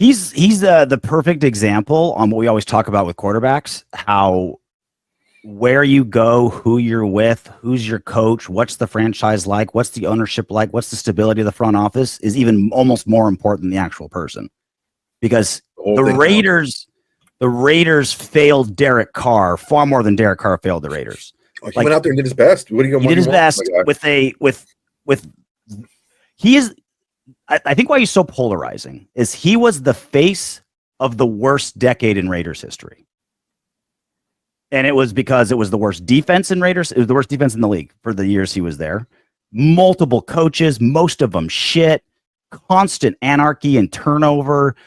He's the perfect example on what we always talk about with quarterbacks, how where you go, who you're with, who's your coach, what's the franchise like, what's the ownership like, what's the stability of the front office is even almost more important than the actual person. Because the Raiders failed Derek Carr far more than Derek Carr failed the Raiders. He went out there and did his best. What do you he did his best with he is. I think why he's so polarizing is he was the face of the worst decade in Raiders history. And it was because it was the worst defense in Raiders. It was the worst defense in the league for the years he was there. Multiple coaches, most of them shit, constant anarchy and turnover.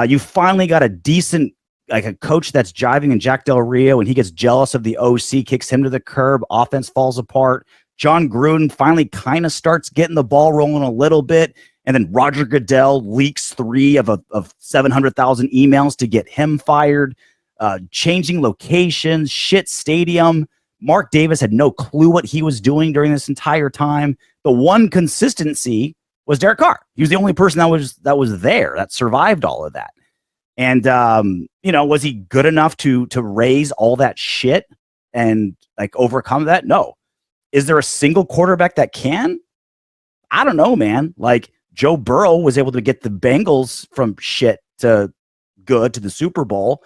You finally got a decent, like a coach that's jiving in Jack Del Rio, and he gets jealous of the OC, kicks him to the curb. Offense falls apart. John Gruden finally kind of starts getting the ball rolling a little bit. And then Roger Goodell leaks 3 of 700,000 emails to get him fired. Changing locations, shit stadium. Mark Davis had no clue what he was doing during this entire time. The one consistency was Derek Carr. He was the only person that was there, that survived all of that. And was he good enough to raise all that shit and like overcome that? No. Is there a single quarterback that can? I don't know, man. Like Joe Burrow was able to get the Bengals from shit to good to the Super Bowl.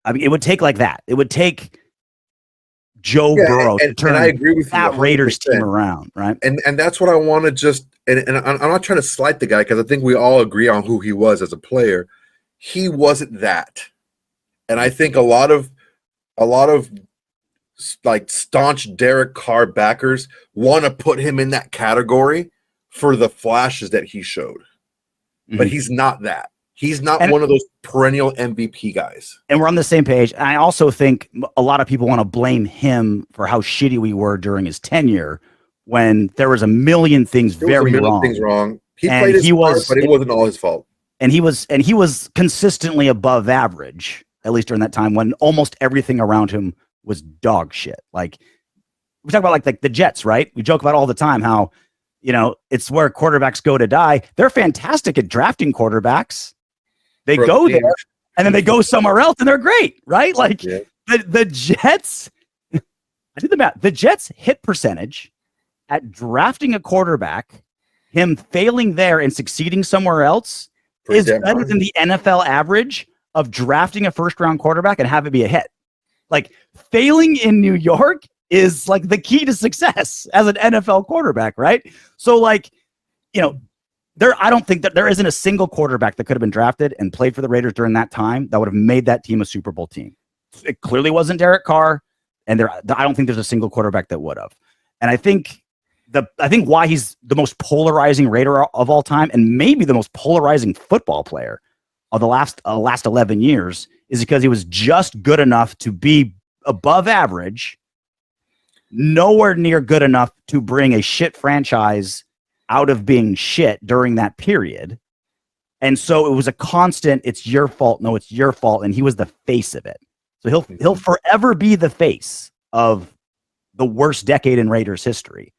I mean, it would take like that. It would take Joe Burrow to turn I agree with that Raiders team around, right? And that's what I want to just and I'm not trying to slight the guy because I think we all agree on who he was as a player. He wasn't that, and I think a lot of like staunch Derek Carr backers want to put him in that category for the flashes that he showed, but he's not that. He's not one of those perennial MVP guys. And we're on the same page. And I also think a lot of people want to blame him for how shitty we were during his tenure when there was a million things wrong. He played his part, but it wasn't all his fault. And he was consistently above average, at least during that time when almost everything around him was dog shit. Like we talk about like the Jets, right? We joke about all the time how, it's where quarterbacks go to die. They're fantastic at drafting quarterbacks. They go there and then they go somewhere else and they're great, right? Like the Jets, I did the math. The Jets hit percentage at drafting a quarterback, him failing there and succeeding somewhere else is better than the NFL average of drafting a first-round quarterback and have it be a hit. Like failing in New York is like the key to success as an NFL quarterback, right? So like, I don't think that there isn't a single quarterback that could have been drafted and played for the Raiders during that time that would have made that team a Super Bowl team. It clearly wasn't Derek Carr, and I don't think there's a single quarterback that would have. And I think why he's the most polarizing Raider of all time, and maybe the most polarizing football player of the last 11 years, is because he was just good enough to be above average, nowhere near good enough to bring a shit franchise out of being shit during that period. And so it was a constant, it's your fault. No, it's your fault. And he was the face of it. So he'll forever be the face of the worst decade in Raiders history.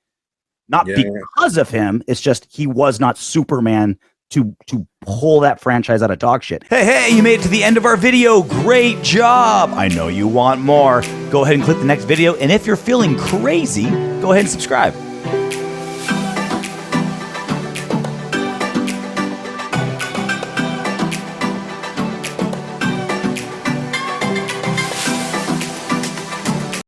Not because of him. It's just, he was not Superman to pull that franchise out of dog shit. Hey, you made it to the end of our video. Great job. I know you want more. Go ahead and click the next video. And if you're feeling crazy, go ahead and subscribe.